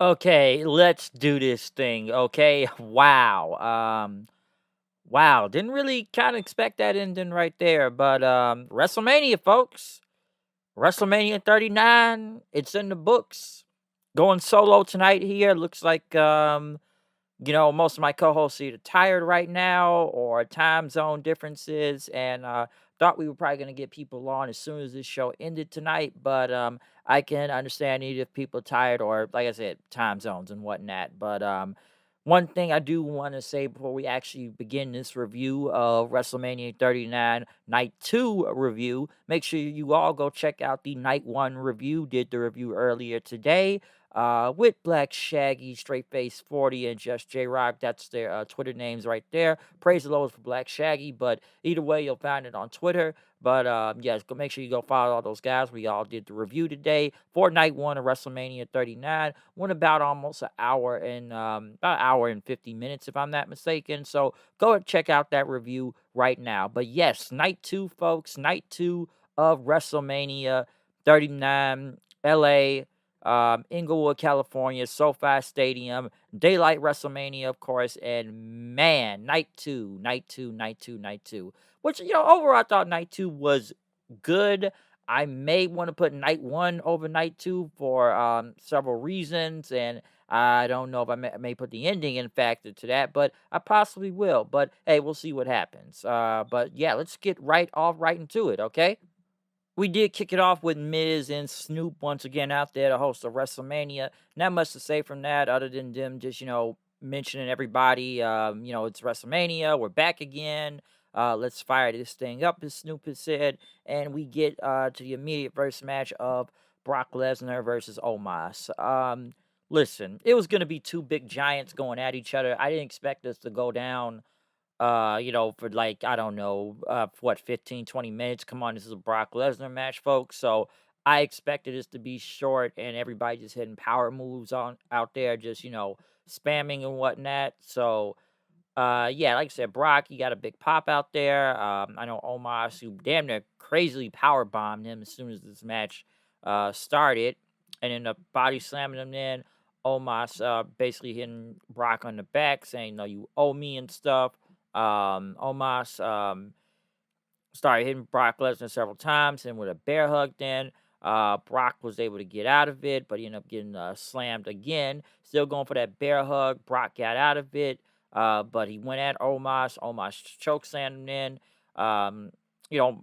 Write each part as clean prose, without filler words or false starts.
Okay, let's do this thing, okay? Wow, didn't really kinda expect that ending right there, but, WrestleMania, folks. WrestleMania 39, it's in the books. Going solo tonight here, looks like, most of my co-hosts are either tired right now or time zone differences, and thought we were probably gonna get people on as soon as this show ended tonight. But I can understand either if people are tired or, like I said, time zones and whatnot. But one thing I do want to say before we actually begin this review of WrestleMania 39 Night 2 review, make sure you all go check out the Night 1 review. Did the review earlier today with Black Shaggy, Straight Face 40, and Just J Rock. That's their Twitter names right there. Praise the Lord for Black Shaggy, but either way, you'll find it on Twitter. But yes, go make sure you go follow all those guys. We all did the review today for Night 1 of WrestleMania 39. Went about almost an hour and about an hour and 50 minutes, if I'm not mistaken. So go and check out that review right now. But yes, Night 2, folks. Night 2 of WrestleMania 39, LA. Inglewood, California, SoFi Stadium, Daylight WrestleMania, of course, and man, night two, night two, night two, night two. Which, overall, I thought night two was good. I may want to put night one over night two for several reasons, and I don't know if I may put the ending in factor to that, but I possibly will. But hey, we'll see what happens. But yeah, let's get right into it, okay? We did kick it off with Miz and Snoop once again out there, to host of WrestleMania. Not much to say from that other than them just, mentioning everybody, it's WrestleMania, we're back again. Let's fire this thing up, as Snoop has said. And we get to the immediate first match of Brock Lesnar versus Omos. Listen, it was going to be two big giants going at each other. I didn't expect this to go down for like, I don't know, what, 15, 20 minutes. Come on, this is a Brock Lesnar match, folks. So I expected this to be short and everybody just hitting power moves on out there, just, spamming and whatnot. So yeah, like I said, Brock, he got a big pop out there. I know Omos, who damn near crazily power bombed him as soon as this match started, and ended up body slamming him. Then Omos basically hitting Brock on the back, saying, "No, you owe me," and stuff. Omos started hitting Brock Lesnar several times, and with a bear hug. Then Brock was able to get out of it, but he ended up getting slammed again. Still going for that bear hug. Brock got out of it. But he went at Omos. Omos chokeslammed him in.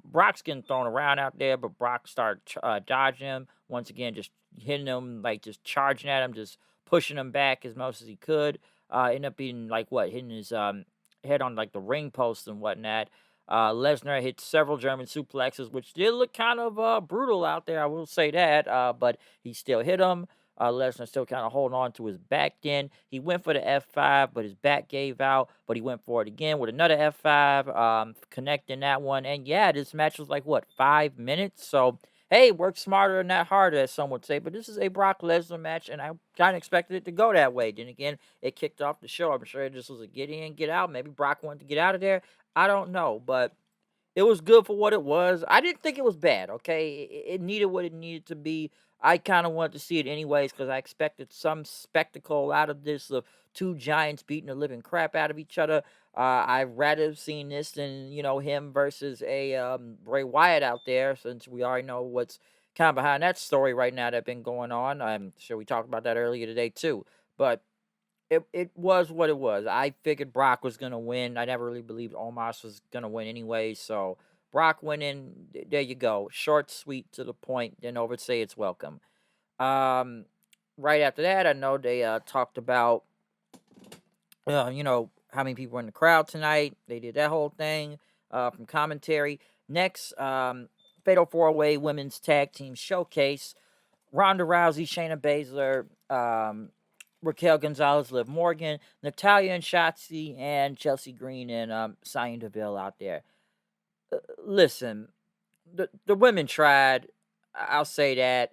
Brock's getting thrown around out there, but Brock started dodging him. Once again, just hitting him, like just charging at him, just pushing him back as much as he could. Ended up being hitting his head on like the ring post and whatnot. Lesnar hit several German suplexes, which did look kind of brutal out there, I will say that. But he still hit him. Lesnar still kind of holding on to his back then. He went for the F5, but his back gave out. But he went for it again with another F5, connecting that one. And yeah, this match was like, 5 minutes? So, hey, work smarter and not harder, as some would say. But this is a Brock Lesnar match, and I kind of expected it to go that way. Then again, it kicked off the show. I'm sure it just was a get in, get out. Maybe Brock wanted to get out of there. I don't know, but it was good for what it was. I didn't think it was bad, okay? It needed what it needed to be. I kind of wanted to see it anyways because I expected some spectacle out of this of two giants beating the living crap out of each other. I'd rather have seen this than, him versus a Bray Wyatt out there, since we already know what's kind of behind that story right now that's been going on. I'm sure we talked about that earlier today too. But it was what it was. I figured Brock was gonna win. I never really believed Omos was gonna win anyway. So Brock went in. There you go. Short, sweet, to the point. Didn't overstay its welcome. Right after that, I know they talked about how many people were in the crowd tonight. They did that whole thing from commentary. Next, Fatal 4-Way Women's Tag Team Showcase. Ronda Rousey, Shayna Baszler, Raquel Gonzalez, Liv Morgan, Natalya and Shotzi, and Chelsea Green and Sonya Deville out there. Listen, the women tried. I'll say that.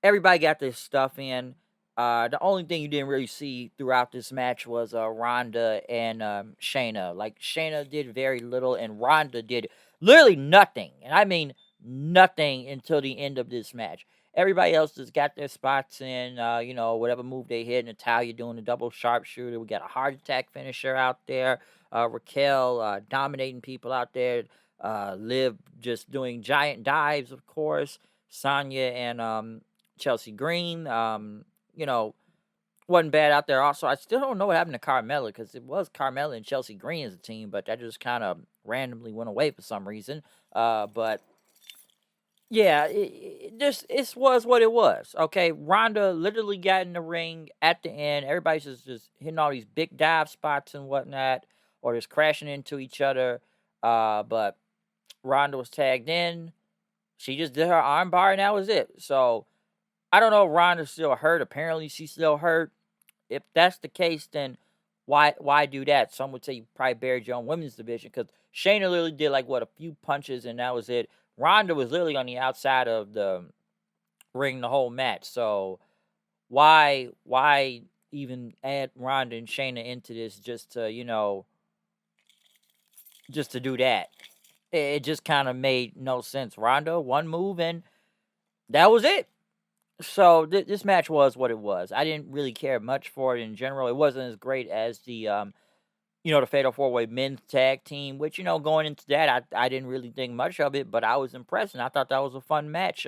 Everybody got their stuff in. The only thing you didn't really see throughout this match was Ronda and Shayna. Like, Shayna did very little, and Ronda did literally nothing. And I mean nothing until the end of this match. Everybody else just got their spots in, whatever move they hit. Natalia doing the double sharpshooter. We got a heart attack finisher out there. Raquel dominating people out there. Liv just doing giant dives, of course. Sonya and Chelsea Green, wasn't bad out there. Also, I still don't know what happened to Carmella because it was Carmella and Chelsea Green as a team, but that just kind of randomly went away for some reason. But yeah, it was what it was. Okay, Ronda literally got in the ring at the end. Everybody's just hitting all these big dive spots and whatnot, or just crashing into each other. But Ronda was tagged in. She just did her armbar, and that was it. So I don't know if Ronda's still hurt. Apparently, she's still hurt. If that's the case, then why do that? Some would say you probably buried your own women's division because Shayna literally did a few punches and that was it. Ronda was literally on the outside of the ring the whole match. So why even add Ronda and Shayna into this just to do that? It just kind of made no sense. Ronda, one move and that was it. So this match was what it was. I didn't really care much for it in general. It wasn't as great as the the Fatal 4-Way men's tag team, which going into that I didn't really think much of it, but I was impressed and I thought that was a fun match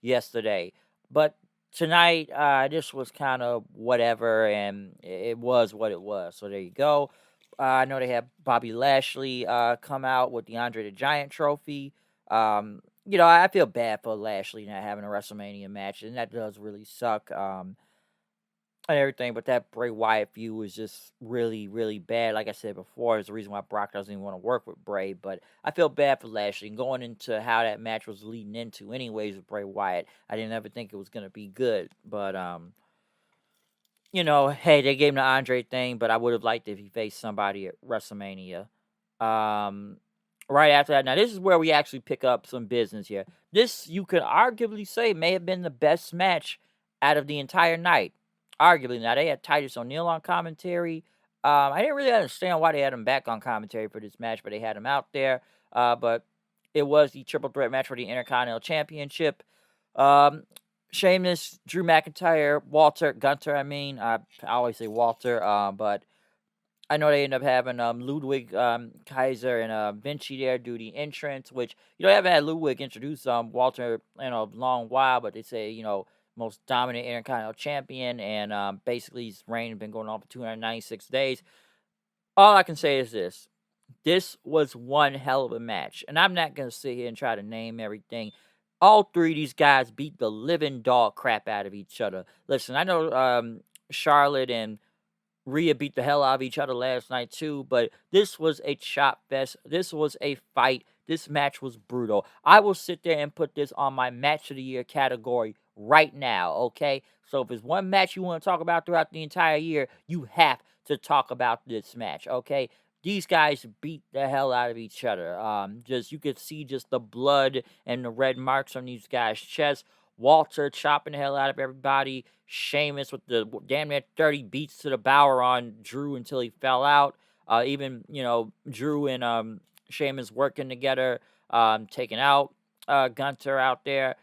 yesterday. But tonight this was kind of whatever, and it was what it was. So there you go. I know they have Bobby Lashley come out with the Andre the Giant trophy. I feel bad for Lashley not having a WrestleMania match, and that does really suck. And everything, but that Bray Wyatt feud was just really, really bad. Like I said before, it's the reason why Brock doesn't even want to work with Bray. But I feel bad for Lashley. And going into how that match was leading into, anyways, with Bray Wyatt, I didn't ever think it was gonna be good. But hey, they gave him the Andre thing, but I would have liked if he faced somebody at WrestleMania. Right after that, now this is where we actually pick up some business here. This, you could arguably say, may have been the best match out of the entire night. Arguably. Now, they had Titus O'Neil on commentary. I didn't really understand why they had him back on commentary for this match, but they had him out there. But it was the triple threat match for the Intercontinental Championship. Sheamus, Drew McIntyre, Gunter, I always say Walter, but I know they end up having Ludwig Kaiser and Vinci there do the entrance, which you haven't had Ludwig introduce Walter in a long while, but they say most dominant Intercontinental Champion, and basically his reign has been going on for 296 days. All I can say is this: this was one hell of a match, and I'm not gonna sit here and try to name everything. All three of these guys beat the living dog crap out of each other. Listen, I know Charlotte and Rhea beat the hell out of each other last night too, but this was a chop fest. This was a fight. This match was brutal. I will sit there and put this on my match of the year category right now, okay? So if there's one match you want to talk about throughout the entire year, you have to talk about this match, okay? These guys beat the hell out of each other. Just you could see just the blood and the red marks on these guys' chests. Walter chopping the hell out of everybody. Sheamus with the damn near 30 beats to the Balor on Drew until he fell out. Even, Drew and Sheamus working together, taking out Gunter out there,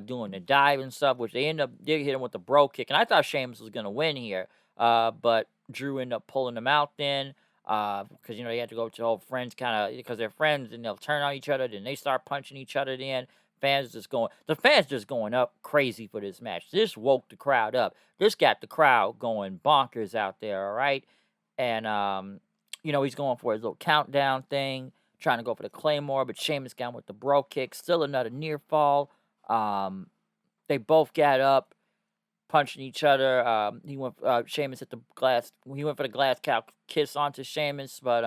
doing the dive and stuff, which they did hit him with the bro kick. And I thought Sheamus was going to win here, but Drew ended up pulling him out then. Because, they had to go to the whole friends because they're friends and they'll turn on each other. Then they start punching each other then. The fans just going up crazy for this match. This woke the crowd up. This got the crowd going bonkers out there, all right? And, he's going for his little countdown thing, trying to go for the Claymore, but Sheamus got him with the bro kick. Still another near fall. They both got up, punching each other. Sheamus hit the glass. He went for the glass cow kiss onto Sheamus, but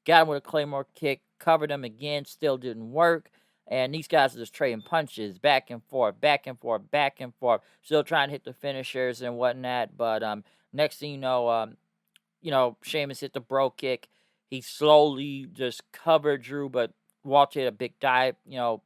got him with a Claymore kick, covered him again, still didn't work. And these guys are just trading punches back and forth, back and forth, back and forth. Still trying to hit the finishers and whatnot. But next thing you know, Sheamus hit the bro kick. He slowly just covered Drew, but Walter hit a big dive,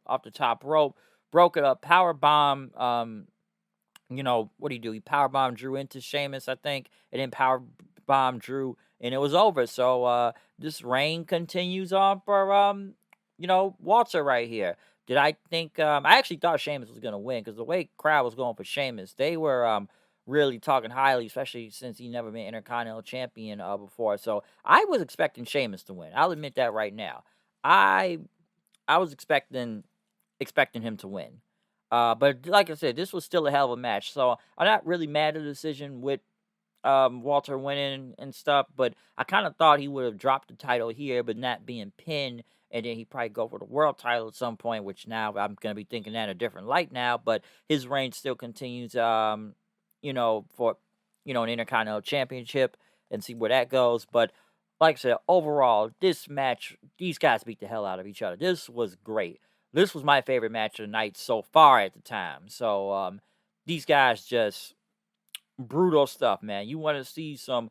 off the top rope. Broke it up, power bomb. What do you do? He power bombed Drew into Sheamus, I think, and then power bombed Drew, and it was over. So this reign continues on for Walter right here. Did I think? I actually thought Sheamus was gonna win because the way crowd was going for Sheamus, they were really talking highly, especially since he never been Intercontinental Champion before. So I was expecting Sheamus to win. I'll admit that right now. I I was expecting him to win. But like I said, this was still a hell of a match. So I'm not really mad at the decision with Walter winning and stuff, but I kind of thought he would have dropped the title here, but not being pinned, and then he'd probably go for the world title at some point, which now I'm gonna be thinking that in a different light now, but his reign still continues for an Intercontinental Championship and see where that goes. But like I said, overall, this match, these guys beat the hell out of each other. This was great. This was my favorite match of the night so far at the time. So these guys just brutal stuff, man. You want to see some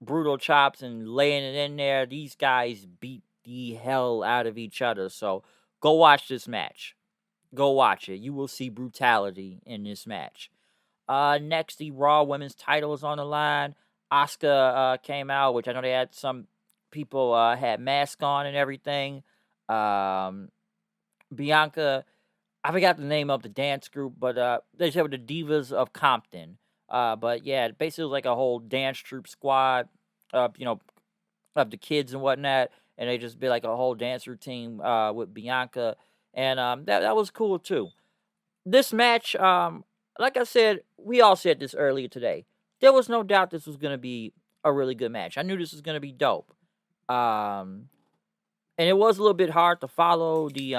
brutal chops and laying it in there. These guys beat the hell out of each other. So go watch this match. Go watch it. You will see brutality in this match. Next, the Raw Women's title is on the line. Asuka came out, which I know they had some people had masks on and everything. Bianca, I forgot the name of the dance group, but they said the Divas of Compton. But yeah, basically it was like a whole dance troupe squad, of the kids and whatnot, and they just be like a whole dance routine with Bianca, and that was cool too. This match, like I said, we all said this earlier today. There was no doubt this was gonna be a really good match. I knew this was gonna be dope. Um, and it was a little bit hard to follow the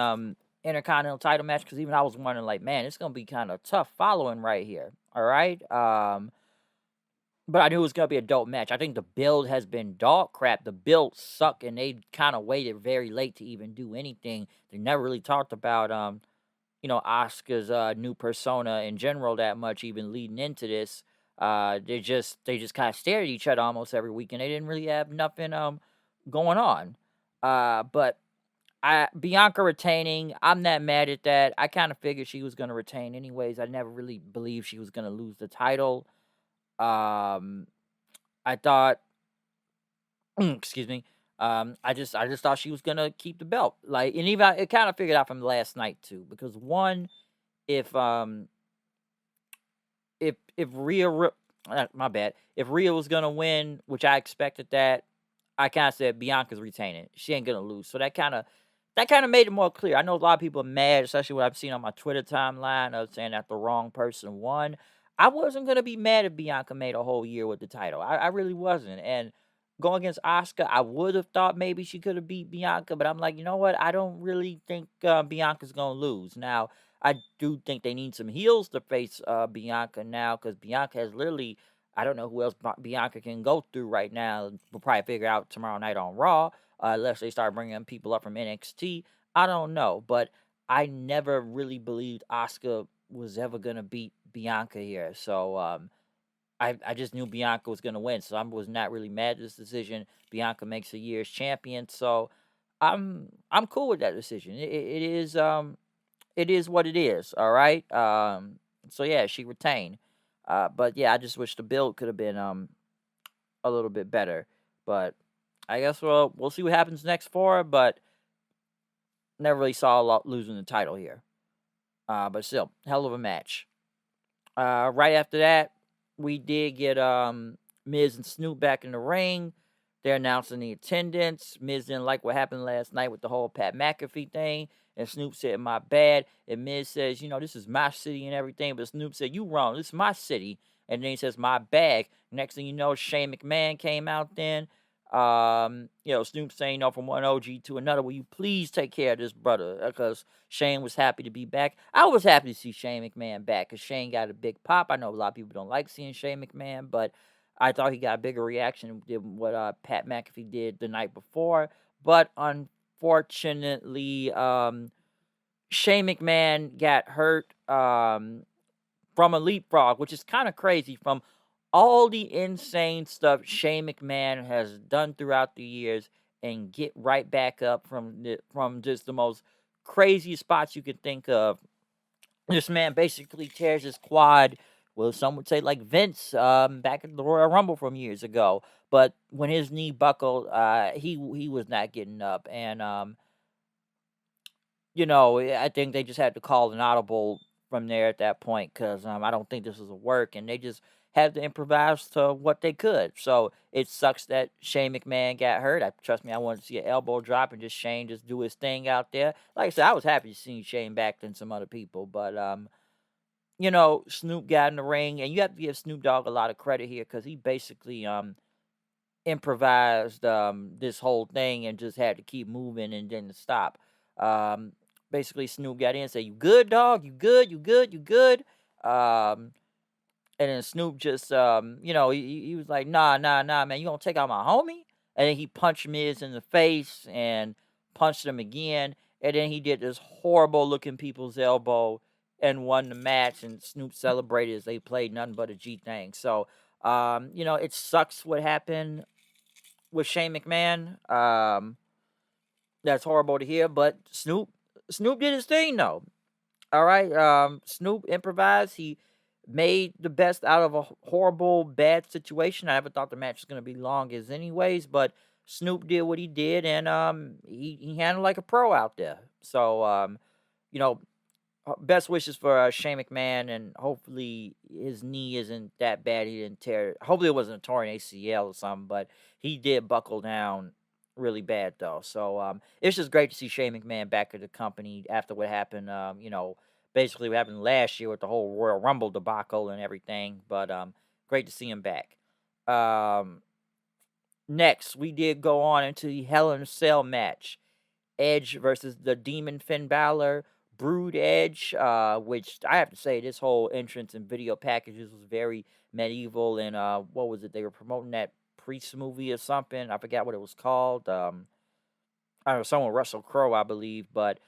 Intercontinental title match because even I was wondering, like, man, it's gonna be kind of tough following right here. All right. But I knew it was gonna be a dope match. I think the build has been dog crap. The build suck, and they kind of waited very late to even do anything. They never really talked about Asuka's new persona in general that much, even leading into this. They just kind of stared at each other almost every week, and they didn't really have nothing going on. But Bianca retaining, I'm not mad at that. I kind of figured she was gonna retain anyways. I never really believed she was gonna lose the title. Um, I thought, excuse me. I just thought she was gonna keep the belt. Like, and even it kind of figured out from last night too, because one, if Rhea, my bad, if Rhea was gonna win, which I expected that, I kind of said Bianca's retaining. She ain't gonna lose. So that kind of made it more clear. I know a lot of people are mad, especially what I've seen on my Twitter timeline of saying that the wrong person won. I wasn't gonna be mad if Bianca made a whole year with the title. I really wasn't. And going against Asuka, I would have thought maybe she could have beat Bianca, but I'm like, you know what? I don't really think Bianca's gonna lose. Now, I do think they need some heels to face Bianca now because Bianca has literally. I don't know who else Bianca can go through right now. We'll probably figure out tomorrow night on Raw, unless they start bringing people up from NXT. I don't know, but I never really believed Asuka was ever gonna beat Bianca here. So I just knew Bianca was gonna win. So I was not really mad at this decision. Bianca makes a year's champion, so I'm cool with that decision. It is what it is. All right. So yeah, she retained. But yeah, I just wish the build could have been a little bit better. But I guess we'll see what happens next for her, but never really saw a lot losing the title here. But still, hell of a match. Right after that, we did get Miz and Snoop back in the ring. They're announcing the attendance. Miz didn't like what happened last night with the whole Pat McAfee thing. And Snoop said, my bad. And Miz says, this is my city and everything. But Snoop said, you wrong. This is my city. And then he says, my bag. Next thing you know, Shane McMahon came out then. Snoop saying, from one OG to another, will you please take care of this brother? Because Shane was happy to be back. I was happy to see Shane McMahon back because Shane got a big pop. I know a lot of people don't like seeing Shane McMahon, but I thought he got a bigger reaction than what Pat McAfee did the night before. But unfortunately, Shane McMahon got hurt from a leapfrog, which is kind of crazy from all the insane stuff Shane McMahon has done throughout the years and get right back up from just the most crazy spots you could think of. This man basically tears his quad. Well, some would say like Vince back at the Royal Rumble from years ago. But when his knee buckled, he was not getting up. And I think they just had to call an audible from there at that point because I don't think this was a work, and they just had to improvise to what they could. So it sucks that Shane McMahon got hurt. Trust me, I wanted to see an elbow drop and just Shane just do his thing out there. Like I said, I was happy to see Shane back than some other people, but Snoop got in the ring, and you have to give Snoop Dogg a lot of credit here because he basically improvised this whole thing and just had to keep moving and didn't stop. Um, Basically, Snoop got in and said, "You good, dog? You good? You good? You good?" Um, and then Snoop just, he was like, "Nah, nah, nah, man, you gonna take out my homie?" And then he punched Miz in the face and punched him again. And then he did this horrible looking people's elbow and won the match. And Snoop celebrated as they played nothing but a G thing. So, it sucks what happened with Shane McMahon. That's horrible to hear, but Snoop did his thing though. All right. Snoop improvised. He made the best out of a horrible, bad situation. I never thought the match was gonna be long as anyways, but Snoop did what he did, and he handled like a pro out there. So you know, best wishes for Shane McMahon, and hopefully his knee isn't that bad. He didn't tear. Hopefully it wasn't a torn ACL or something, but he did buckle down really bad though. So it's just great to see Shane McMahon back at the company after what happened. Basically what happened last year with the whole Royal Rumble debacle and everything. But great to see him back. Um, Next, we did go on into the Hell in a Cell match. Edge versus the Demon Finn Balor, Brood Edge, which I have to say, this whole entrance and video packages was very medieval. And what was it? They were promoting that Priest movie or something. I forgot what it was called. I don't know, someone Russell Crowe, I believe. But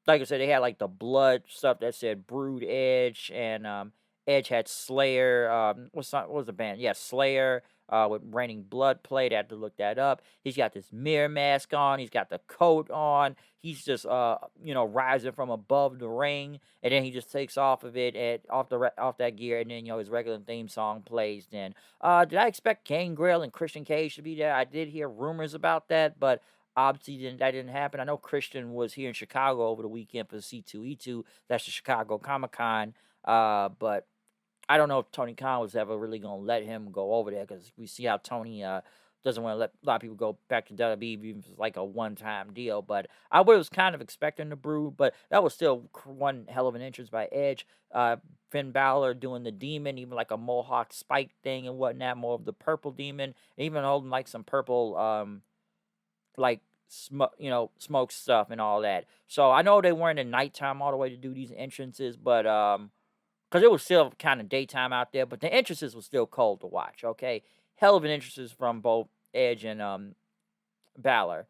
like I said, they had like the blood stuff that said Brood Edge, and Edge had Slayer. What was the band? Yeah, Slayer. With Raining Blood played. I had to look that up. He's got this mirror mask on. He's got the coat on. He's just rising from above the ring, and then he just takes off of it and off that gear, and then his regular theme song plays. Then did I expect Gangrel and Christian Cage to be there? I did hear rumors about that, but obviously that didn't happen. I know Christian was here in Chicago over the weekend for the C2E2. That's the Chicago Comic Con. But I don't know if Tony Khan was ever really going to let him go over there, because we see how Tony doesn't want to let a lot of people go back to WWE, even if it's like a one-time deal. But I was kind of expecting the Brood, but that was still one hell of an entrance by Edge. Finn Balor doing the demon, even like a mohawk spike thing and whatnot, more of the purple demon, even holding like some purple like smoke stuff and all that. So I know they weren't in nighttime all the way to do these entrances, but because it was still kind of daytime out there, but the entrances was still cold to watch. Okay, hell of an entrances from both Edge and Balor.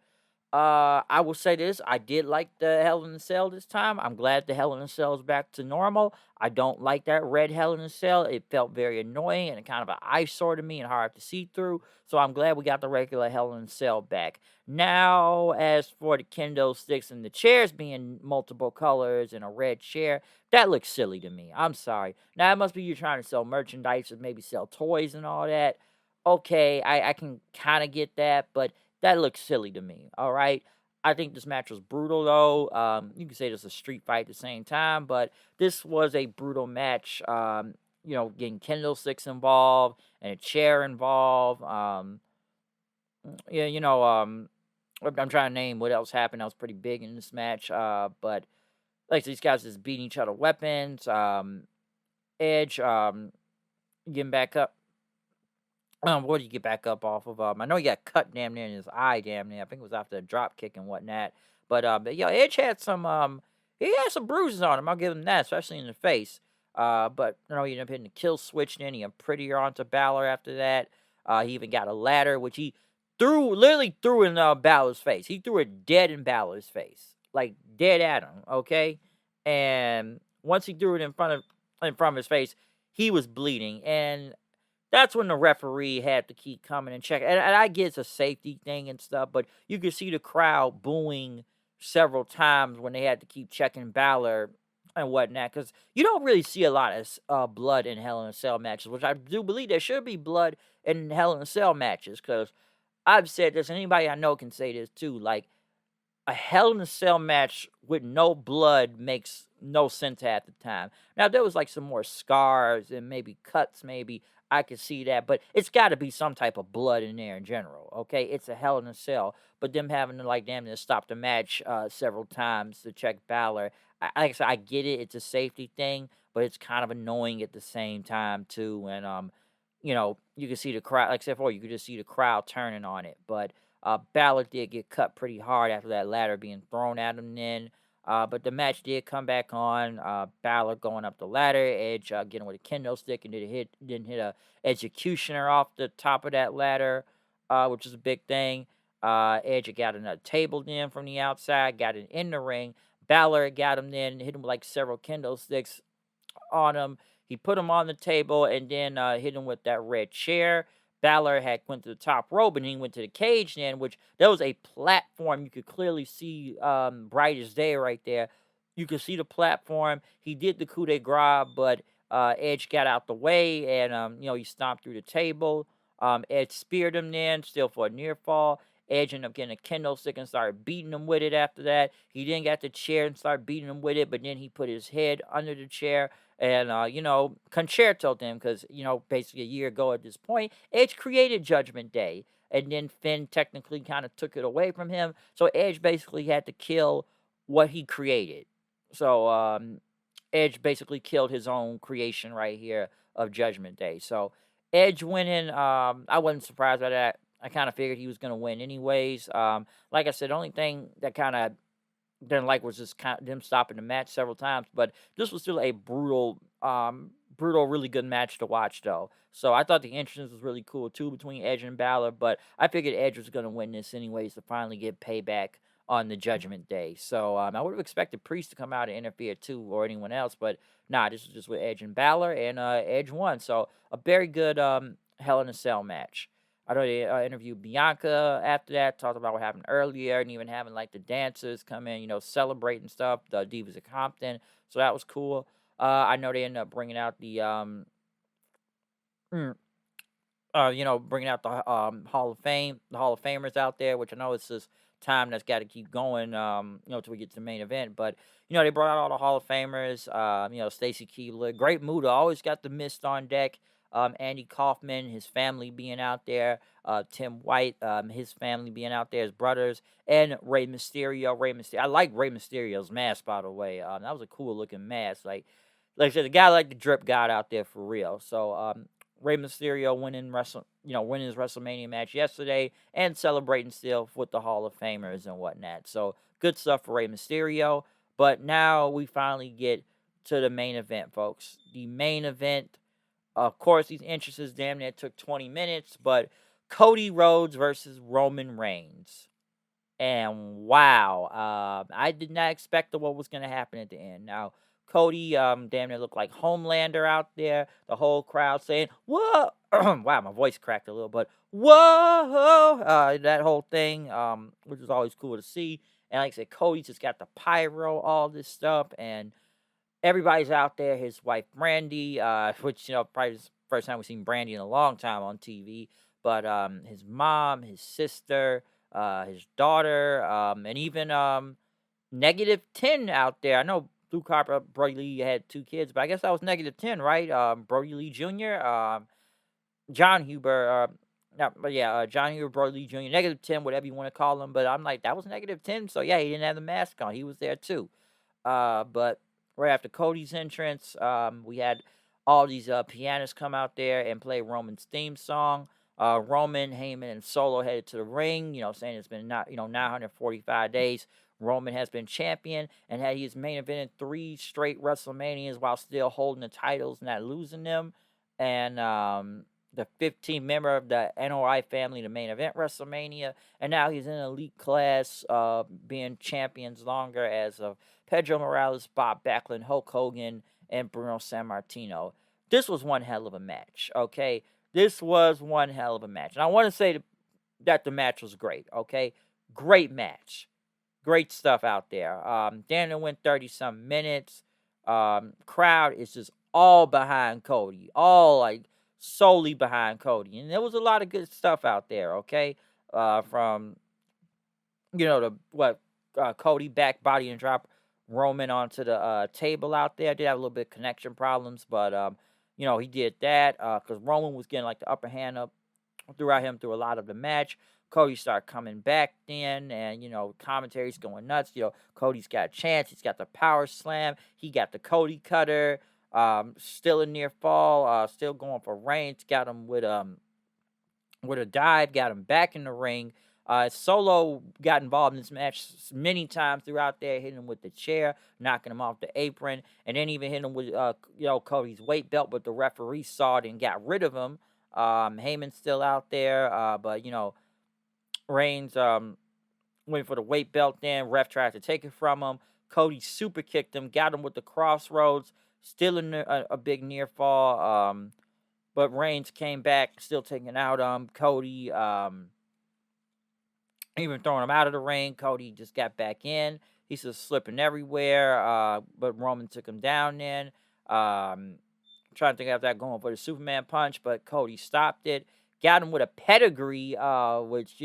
I will say this: I did like the Hell in a Cell this time. I'm glad the Hell in a Cell is back to normal. I don't like that red Hell in a Cell. It felt very annoying and kind of an eyesore to me and hard to see through. So I'm glad we got the regular Hell in a Cell back. Now, as for the kendo sticks and the chairs being multiple colors and a red chair, that looks silly to me. I'm sorry. Now, it must be you're trying to sell merchandise and maybe sell toys and all that. Okay, I can kind of get that, but that looks silly to me. All right. I think this match was brutal, though. You can say this is a street fight at the same time, but this was a brutal match. Getting kendo sticks involved and a chair involved. Yeah, I'm trying to name what else happened that was pretty big in this match. But like these guys just beating each other weapons. Edge getting back up. What did you get back up off of? I know he got cut damn near in his eye, damn near. I think it was after a drop kick and whatnot. But Edge had some he had some bruises on him. I'll give him that, especially in the face. But he ended up hitting the kill switch. Then he prettier onto Balor after that. He even got a ladder, which he literally threw in Balor's face. He threw it dead in Balor's face, like dead at him. Okay, and once he threw it in front of his face, he was bleeding, and that's when the referee had to keep coming and check. And I get it's a safety thing and stuff, but you could see the crowd booing several times when they had to keep checking Balor and whatnot, because you don't really see a lot of blood in Hell in a Cell matches, which I do believe there should be blood in Hell in a Cell matches, because I've said this, and anybody I know can say this too. Like, a Hell in a Cell match with no blood makes no sense at the time. Now, there was like some more scars and maybe cuts, maybe. I could see that, but it's got to be some type of blood in there in general, okay? It's a Hell in a Cell, but them having to, like, damn near stop the match several times to check Balor, like I said, I get it. It's a safety thing, but it's kind of annoying at the same time, too, and, you can see the crowd, like I said before, you could just see the crowd turning on it, but Balor did get cut pretty hard after that ladder being thrown at him then. But the match did come back on. Balor going up the ladder, Edge getting with a kendo stick and didn't hit a executioner off the top of that ladder, which is a big thing. Edge got another table then from the outside, got it in the ring. Balor got him then, hit him with like several kendo sticks on him. He put him on the table and then hit him with that red chair. Balor had went to the top rope and he went to the cage then, which there was a platform you could clearly see bright as day right there. You could see the platform. He did the coup de grace, but Edge got out the way and he stomped through the table. Edge speared him then, still for a near fall. Edge ended up getting a kendo stick and started beating him with it after that. He then got the chair and started beating him with it, but then he put his head under the chair and, concertoed him because, basically a year ago at this point, Edge created Judgment Day. And then Finn technically kind of took it away from him. So Edge basically had to kill what he created. So Edge basically killed his own creation right here of Judgment Day. So Edge winning, I wasn't surprised by that. I kind of figured he was going to win anyways. Like I said, the only thing that kind of didn't like was just kind of them stopping the match several times, but this was still a brutal, really good match to watch though. So I thought the entrance was really cool too between Edge and Balor, but I figured Edge was gonna win this anyways to finally get payback on the Judgment Day. So I would have expected Priest to come out and interfere too, or anyone else, but nah, this was just with Edge and Balor, and Edge won. So a very good Hell in a Cell match. I know they interviewed Bianca after that, talked about what happened earlier, and even having like the dancers come in, celebrating stuff, the Divas of Compton. So that was cool. I know they ended up bringing out the mm, bringing out the Hall of Fame, the Hall of Famers out there, which I know it's this time that's got to keep going, till we get to the main event. But they brought out all the Hall of Famers. Stacy Keibler, Great Muta, always got the mist on deck. Andy Kaufman, his family being out there. Tim White, his family being out there, his brothers, and Rey Mysterio. I like Rey Mysterio's mask, by the way. That was a cool looking mask. Like I said, the guy like the drip god out there for real. So Rey Mysterio winning his WrestleMania match yesterday and celebrating still with the Hall of Famers and whatnot. So good stuff for Rey Mysterio. But now we finally get to the main event, folks. The main event, of course, these entrances damn near took 20 minutes, but Cody Rhodes versus Roman Reigns. And wow, I did not expect what was going to happen at the end. Now, Cody damn near looked like Homelander out there. The whole crowd saying, whoa. Wow, my voice cracked a little, but whoa. That whole thing, which was always cool to see. And like I said, Cody just got the pyro, all this stuff. And everybody's out there. His wife, Brandy, which, probably the first time we've seen Brandy in a long time on TV. But his mom, his sister, his daughter, and even Negative 10 out there. I know Blue Carpet Brody Lee had 2 kids, but I guess that was Negative 10, right? Brody Lee Jr., John Huber, John Huber, Brody Lee Jr., Negative 10, whatever you want to call him. But I'm like, that was Negative 10, so yeah, he didn't have the mask on. He was there too. But right after Cody's entrance, we had all these pianists come out there and play Roman's theme song. Roman, Heyman, and Solo headed to the ring, saying it's been 945 days. Roman has been champion and had his main event in 3 straight WrestleManias while still holding the titles, not losing them. And the 15th member of the NOI family to main event WrestleMania. And now he's in an elite class, being champions longer as of Pedro Morales, Bob Backlund, Hulk Hogan, and Bruno Sammartino. This was one hell of a match, okay? This was one hell of a match. And I want to say that the match was great, okay? Great match. Great stuff out there. Daniel went 30-some minutes. Crowd is just all behind Cody. All, solely behind Cody. And there was a lot of good stuff out there, okay? From, Cody back body and drop Roman onto the table out there. Did have a little bit of connection problems, but he did that because Roman was getting like the upper hand up throughout him through a lot of the match. Cody started coming back then, and commentary's going nuts. Cody's got a chance. He's got the power slam. He got the Cody cutter. Still a near fall. Still going for Reigns. Got him with a dive. Got him back in the ring. Solo got involved in this match many times throughout there, hitting him with the chair, knocking him off the apron, and then even hitting him with Cody's weight belt. But the referee saw it and got rid of him. Heyman's still out there, but Reigns went for the weight belt. Then ref tried to take it from him. Cody super kicked him, got him with the crossroads, still in a big near fall. But Reigns came back, still taking out Cody. Even throwing him out of the ring. Cody just got back in. He's just slipping everywhere. But Roman took him down then. Trying to think of that going for the Superman punch, but Cody stopped it. Got him with a pedigree, which,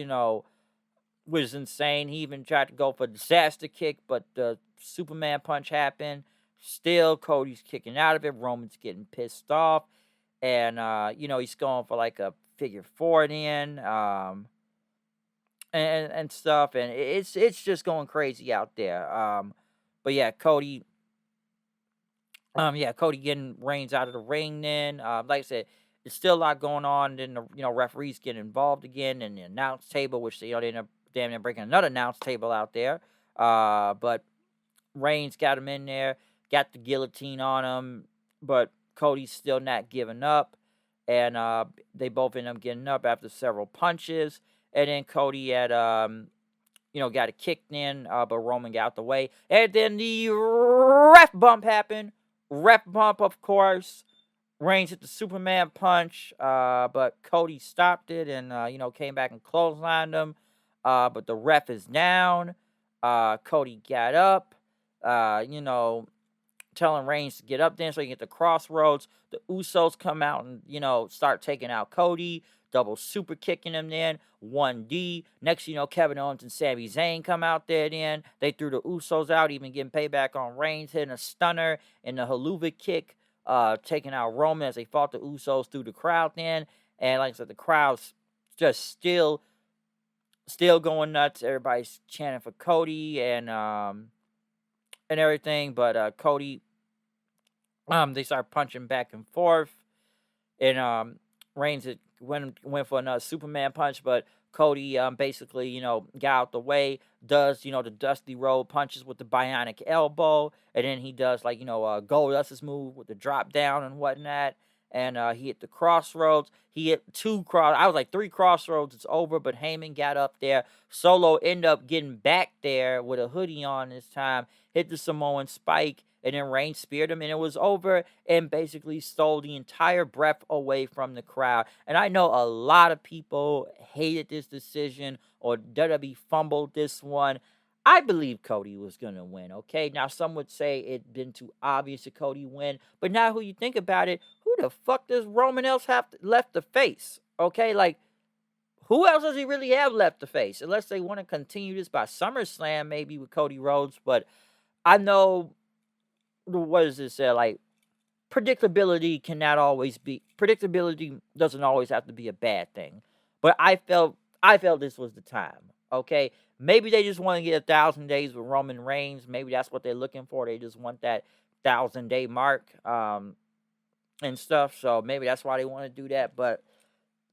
was insane. He even tried to go for a disaster kick, but the Superman punch happened. Still, Cody's kicking out of it. Roman's getting pissed off. And, he's going for like a figure four then. And stuff. And it's just going crazy out there. But yeah, Cody getting Reigns out of the ring then. Like I said, there's still a lot going on. Then the referees get involved again in the announce table, which they end up damn near breaking another announce table out there. But Reigns got him in there, got the guillotine on him, but Cody's still not giving up. And they both end up getting up after several punches. And then Cody had got a kick in, but Roman got out the way. And then the ref bump happened. Ref bump, of course. Reigns hit the Superman punch, but Cody stopped it and, came back and clotheslined him. But the ref is down. Cody got up, telling Reigns to get up then so he can get the crossroads. The Usos come out and, start taking out Cody. Double super kicking him then. 1D. Next, Kevin Owens and Sami Zayn come out there then. They threw the Usos out, even getting payback on Reigns, hitting a stunner and the haluva kick, taking out Roman as they fought the Usos through the crowd then. And like I said, the crowd's just still going nuts. Everybody's chanting for Cody and everything. But Cody, they start punching back and forth. And Reigns went for another Superman punch, but Cody basically, got out the way, does, the Dusty Road punches with the bionic elbow, and then he does, Goldust's move with the drop down and whatnot, and he hit the crossroads. He hit I was like 3 crossroads, it's over, but Heyman got up there. Solo ended up getting back there with a hoodie on this time, hit the Samoan spike, and then Reigns speared him, and it was over, and basically stole the entire breath away from the crowd. And I know a lot of people hated this decision, or WWE fumbled this one. I believe Cody was going to win, okay? Now, some would say it'd been too obvious that Cody win, but now who you think about it, who the fuck does Roman else have left to face, okay? Like, who else does he really have left to face? Unless they want to continue this by SummerSlam, maybe with Cody Rhodes, but I know... What does it say? Like, predictability doesn't always have to be a bad thing. But I felt this was the time. Okay? Maybe they just want to get 1,000 days with Roman Reigns. Maybe that's what they're looking for. They just want that 1,000-day mark and stuff. So maybe that's why they want to do that. But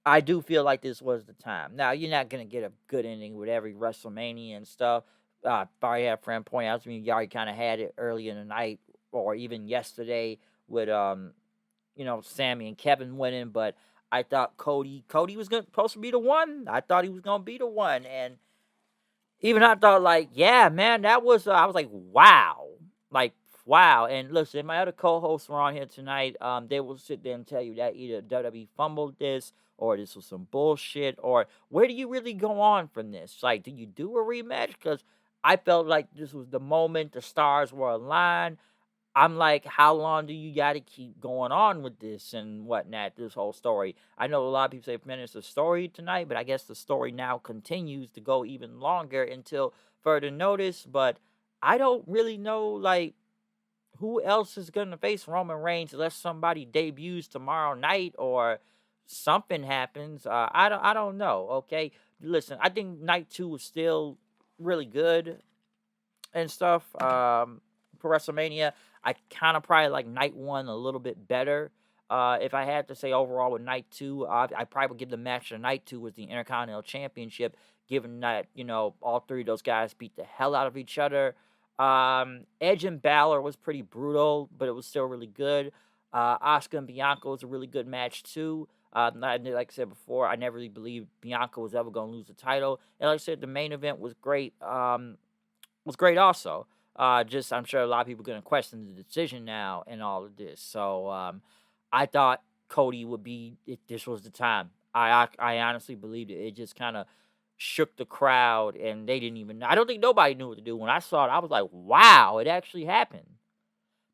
I do feel like this was the time. Now, you're not going to get a good ending with every WrestleMania and stuff. Probably had a friend point out to me, you already kind of had it early in the night, or even yesterday with, Sammy and Kevin winning, but I thought Cody was supposed to be the one. I thought he was going to be the one, and even I thought, like, yeah, man, that was, I was like, wow. Like, wow. And listen, my other co-hosts were on here tonight. They will sit there and tell you that either WWE fumbled this, or this was some bullshit, or where do you really go on from this? Like, do you do a rematch? Because I felt like this was the moment the stars were aligned. I'm like, how long do you got to keep going on with this and whatnot? This whole story. I know a lot of people say finish the story tonight, but I guess the story now continues to go even longer until further notice. But I don't really know, like, who else is gonna face Roman Reigns unless somebody debuts tomorrow night or something happens. I don't know. Okay, listen, I think night 2 was still really good and stuff. For WrestleMania, I kind of probably like night 1 a little bit better. If I had to say overall with night 2, I probably would give the match of night 2 was the Intercontinental Championship, given that all three of those guys beat the hell out of each other. Edge and Balor was pretty brutal, but it was still really good. Asuka and Bianca was a really good match too. Like I said before, I never really believed Bianca was ever going to lose the title. And like I said, the main event was great. Was great also. Just I'm sure a lot of people are going to question the decision now and all of this. So I thought Cody would be. This was the time. I honestly believed it. It just kind of shook the crowd, and they didn't even. I don't think nobody knew what to do. When I saw it, I was like, "Wow, it actually happened."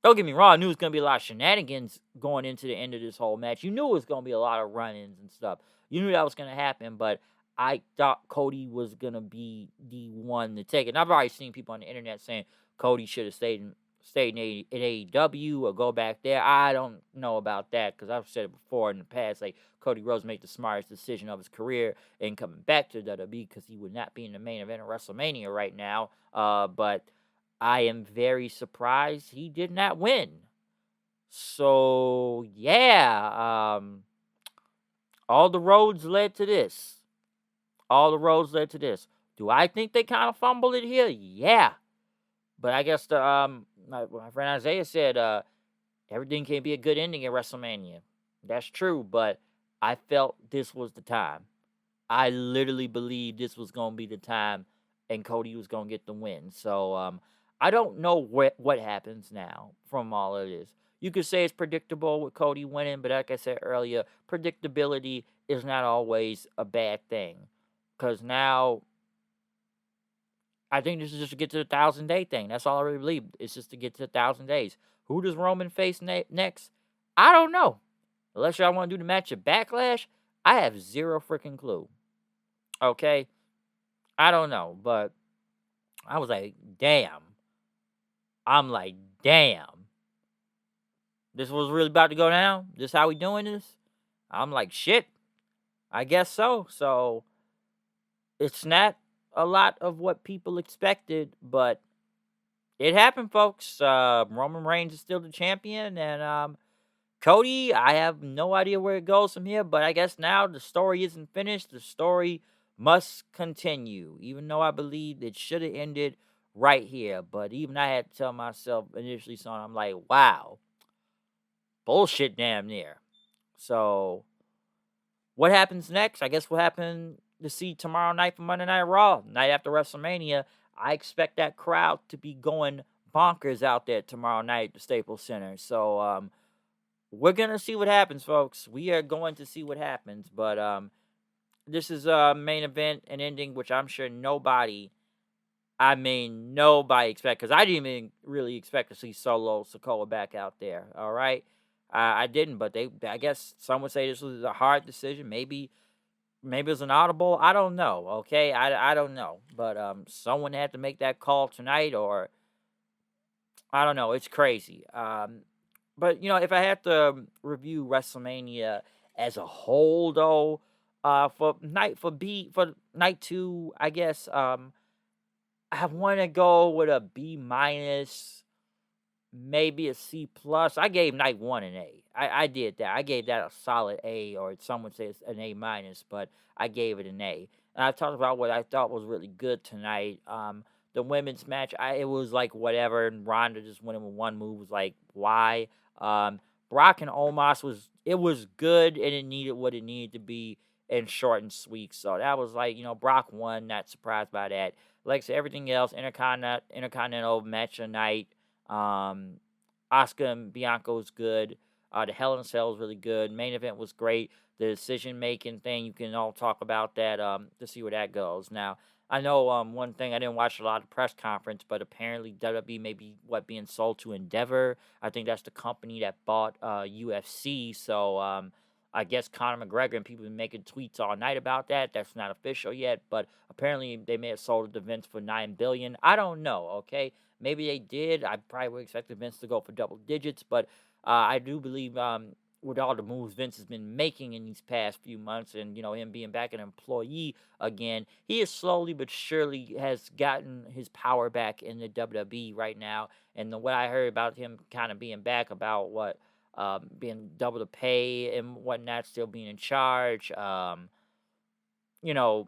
Don't get me wrong. I knew it was going to be a lot of shenanigans going into the end of this whole match. You knew it was going to be a lot of run-ins and stuff. You knew that was going to happen, but I thought Cody was going to be the one to take it. And I've already seen people on the internet saying Cody should have stayed in AEW or go back there. I don't know about that because I've said it before in the past. Like, Cody Rhodes made the smartest decision of his career in coming back to WWE because he would not be in the main event of WrestleMania right now. But I am very surprised he did not win. So yeah, all the roads led to this. All the roads led to this. Do I think they kind of fumbled it here? Yeah, but I guess the my friend Isaiah said everything can be a good ending at WrestleMania. That's true, but I felt this was the time. I literally believed this was gonna be the time, and Cody was gonna get the win. So I don't know what happens now from all of this. You could say it's predictable with Cody winning, but like I said earlier, predictability is not always a bad thing. Because now I think this is just to get to the 1,000-day thing. That's all I really believe. It's just to get to the 1,000 days. Who does Roman face next? I don't know. Unless y'all want to do the match at Backlash, I have zero freaking clue. Okay? I don't know, but I was like, damn. I'm like, damn. This was really about to go down? This how we doing this? I'm like, shit. I guess so. So it's not a lot of what people expected, but it happened, folks. Roman Reigns is still the champion, and Cody, I have no idea where it goes from here, but I guess now the story isn't finished. The story must continue, even though I believe it should have ended right here. But even I had to tell myself initially, so I'm like, wow, bullshit damn near. So, what happens next? I guess we'll happen to see tomorrow night for Monday Night Raw, night after WrestleMania. I expect that crowd to be going bonkers out there tomorrow night at the Staples Center. So, we're gonna see what happens, folks. We are going to see what happens, but this is a main event and ending, which I'm sure nobody expect, because I didn't even really expect to see Solo Sikoa back out there. All right, I didn't, but I guess some would say this was a hard decision. Maybe it was an audible. I don't know. Okay, I don't know, but someone had to make that call tonight, or I don't know. It's crazy. But if I had to review WrestleMania as a whole, though, for night 2, I guess I want to go with a B minus, maybe a C plus. I gave night 1 an A. I did that. I gave that a solid A, or some would say it's an A minus, but I gave it an A. And I talked about what I thought was really good tonight. The women's match, it was like whatever, and Ronda just winning with one move was like, why? Brock and Omos was good, and it needed what it needed to be, and short and sweet. So that was like, Brock won, not surprised by that. Like I said, everything else, Intercontinental match tonight. Asuka and Bianca was good. The Hell in a Cell was really good. Main event was great. The decision making thing, you can all talk about that to see where that goes. Now, I know one thing, I didn't watch a lot of press conference, but apparently WWE may be being sold to Endeavor. I think that's the company that bought UFC. So I guess Conor McGregor and people have been making tweets all night about that. That's not official yet, but apparently they may have sold it to Vince for $9 billion. I don't know. Okay, maybe they did. I probably would expect Vince to go for double digits, but I do believe with all the moves Vince has been making in these past few months, and him being back an employee again, he is slowly but surely has gotten his power back in the WWE right now. And what I heard about him kind of being back, about what being double the pay and whatnot, still being in charge, you know,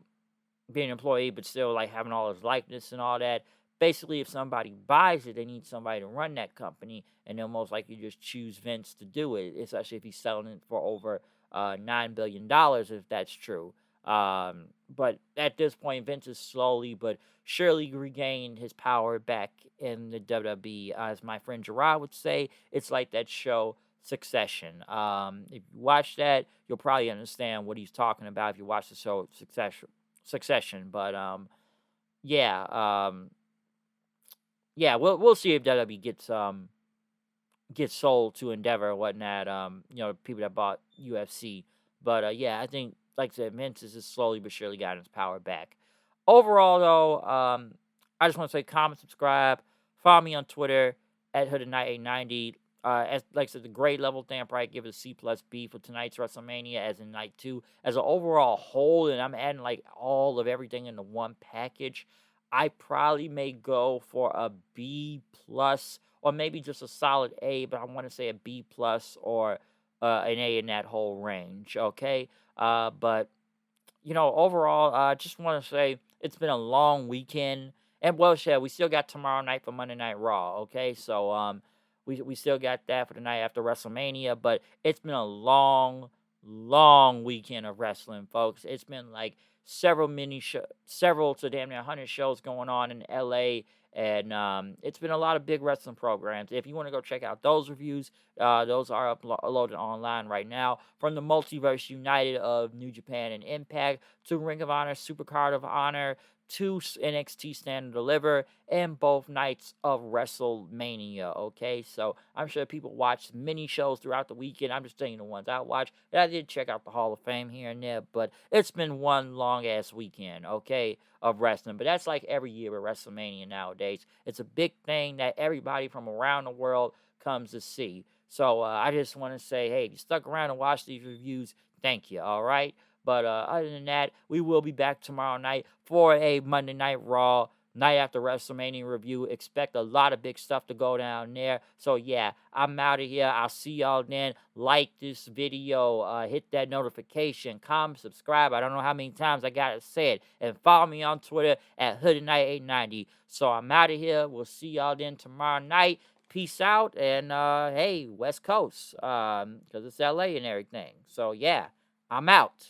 being an employee, but still like having all his likeness and all that. Basically, if somebody buys it, they need somebody to run that company, and they'll most likely just choose Vince to do it, especially if he's selling it for over $9 billion, if that's true. But at this point, Vince has slowly but surely regained his power back in the WWE. As my friend Gerard would say, it's like that show Succession. If you watch that, you'll probably understand what he's talking about if you watch the show Succession. But yeah, yeah, we'll see if WWE gets sold to Endeavor or whatnot. People that bought UFC. But yeah, I think, like I said, Vince has just slowly but surely gotten his power back. Overall, though, I just want to say comment, subscribe, follow me on Twitter at HoodedKnight890. As like I said, the grade level thing, I probably give it a C+B for tonight's WrestleMania, as in night 2. As an overall whole, and I'm adding like all of everything into one package, I probably may go for a B plus, or maybe just a solid A, but I want to say a B plus or an A in that whole range. Okay, but overall, I just want to say it's been a long weekend. And well, shit, we still got tomorrow night for Monday Night Raw. Okay, so we still got that for the night after WrestleMania, but it's been a long, long weekend of wrestling, folks. It's been like several to damn near 100 shows going on in LA, and it's been a lot of big wrestling programs. If you want to go check out those reviews, those are uploaded online right now. From the Multiverse United of New Japan and Impact, to Ring of Honor, Supercard of Honor, to NXT Stand and Deliver, and both nights of WrestleMania. Okay, so I'm sure people watch many shows throughout the weekend. I'm just telling you the ones I watched. And I did check out the Hall of Fame here and there, but it's been one long ass weekend, okay, of wrestling. But that's like every year with WrestleMania nowadays. It's a big thing that everybody from around the world comes to see. So I just want to say, hey, if you stuck around and watched these reviews, thank you, all right? But other than that, we will be back tomorrow night for a Monday Night Raw, night after WrestleMania review. Expect a lot of big stuff to go down there. So yeah, I'm out of here. I'll see y'all then. Like this video, hit that notification, comment, subscribe. I don't know how many times I gotta say it. And follow me on Twitter at HoodedKnight890. So I'm out of here. We'll see y'all then tomorrow night. Peace out, and hey, West Coast, because it's LA and everything. So yeah, I'm out.